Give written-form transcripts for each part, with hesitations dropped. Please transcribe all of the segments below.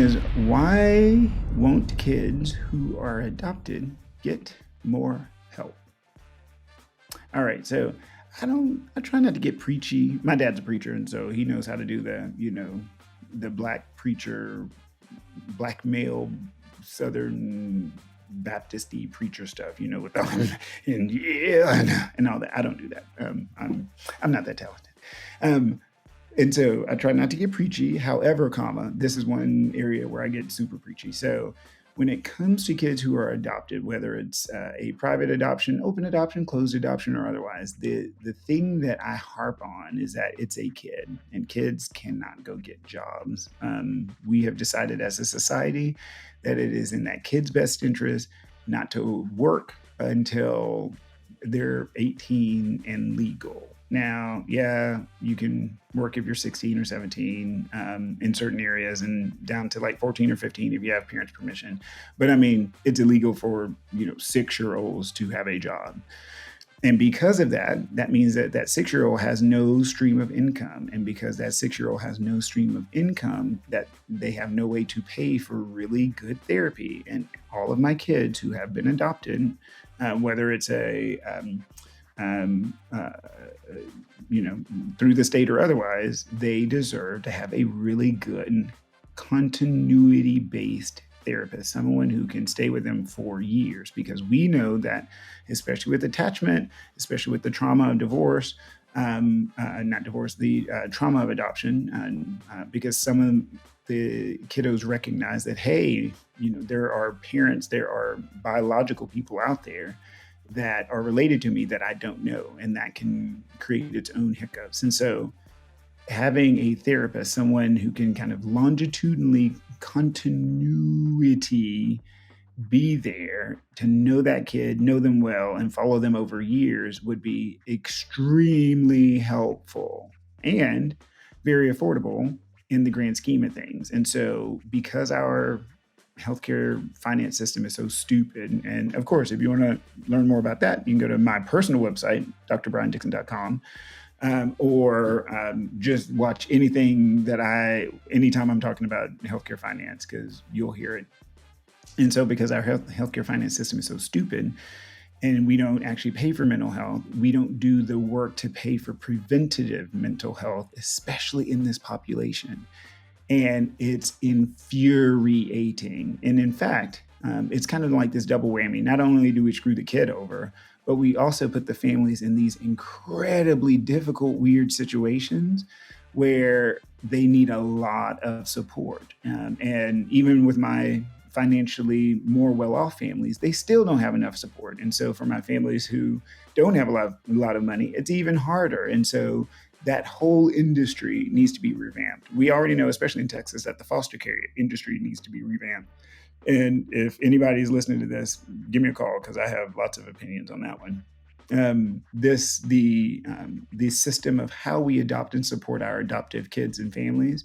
is why won't kids who are adopted get more help? All right, so I try not to get preachy. My dad's a preacher, and so he knows how to do the black preacher, black male, Southern Baptisty preacher stuff, with all and yeah and all that. I don't do that. I'm not that talented. Um, and so I try not to get preachy. However, this is one area where I get super preachy. So when it comes to kids who are adopted, whether it's a private adoption, open adoption, closed adoption, or otherwise, the thing that I harp on is that it's a kid, and kids cannot go get jobs. We have decided as a society that it is in that kid's best interest not to work until they're 18 and legal. Now, yeah, you can work if you're 16 or 17 in certain areas, and down to like 14 or 15 if you have parents' permission. But I mean, it's illegal for 6-year-olds to have a job. And because of that, that means that that 6-year-old has no stream of income. And because that 6-year-old has no stream of income, that they have no way to pay for really good therapy. And all of my kids who have been adopted, whether it's um, uh, through the state or otherwise, they deserve to have a really good continuity based therapist, someone who can stay with them for years, because we know that, especially with attachment, especially with the trauma of divorce, not divorce, the trauma of adoption, because some of the kiddos recognize that, hey, there are parents, there are biological people out there that are related to me that I don't know, and that can create its own hiccups. And so having a therapist, someone who can kind of longitudinally continuity be there to know that kid, know them well, and follow them over years would be extremely helpful and very affordable in the grand scheme of things. And so, because our healthcare finance system is so stupid, and of course, if you want to learn more about that, you can go to my personal website, drbriandixon.com, or just watch anytime I'm talking about healthcare finance, because you'll hear it. And so, because our healthcare finance system is so stupid, and we don't actually pay for mental health, we don't do the work to pay for preventative mental health, especially in this population. And it's infuriating. And in fact, it's kind of like this double whammy. Not only do we screw the kid over, but we also put the families in these incredibly difficult, weird situations where they need a lot of support. And even with my financially more well-off families, they still don't have enough support. And so for my families who don't have a lot of money, it's even harder. And so that whole industry needs to be revamped. We already know, especially in Texas, that the foster care industry needs to be revamped. And if anybody's listening to this, give me a call, because I have lots of opinions on that one. The system of how we adopt and support our adoptive kids and families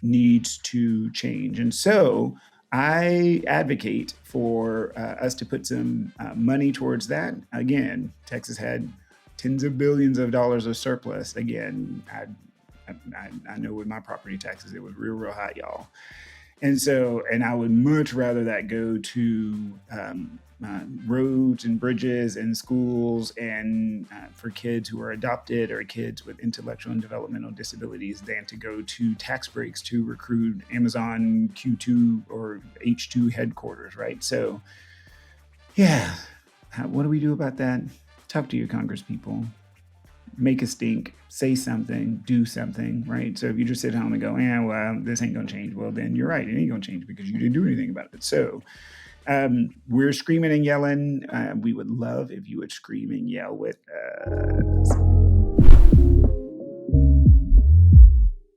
needs to change. And so I advocate for us to put some money towards that. Again, Texas had tens of billions of dollars of surplus. Again, I know with my property taxes, it was real high, y'all. And I would much rather that go to roads and bridges and schools, and for kids who are adopted or kids with intellectual and developmental disabilities, than to go to tax breaks to recruit Amazon Q2 or H2 headquarters, right? So, yeah, what do we do about that? Talk to your Congress people. Make a stink, say something, do something, right? So if you just sit home and go, well, this ain't going to change, well, then you're right. It ain't going to change because you didn't do anything about it. So we're screaming and yelling. We would love if you would scream and yell with us.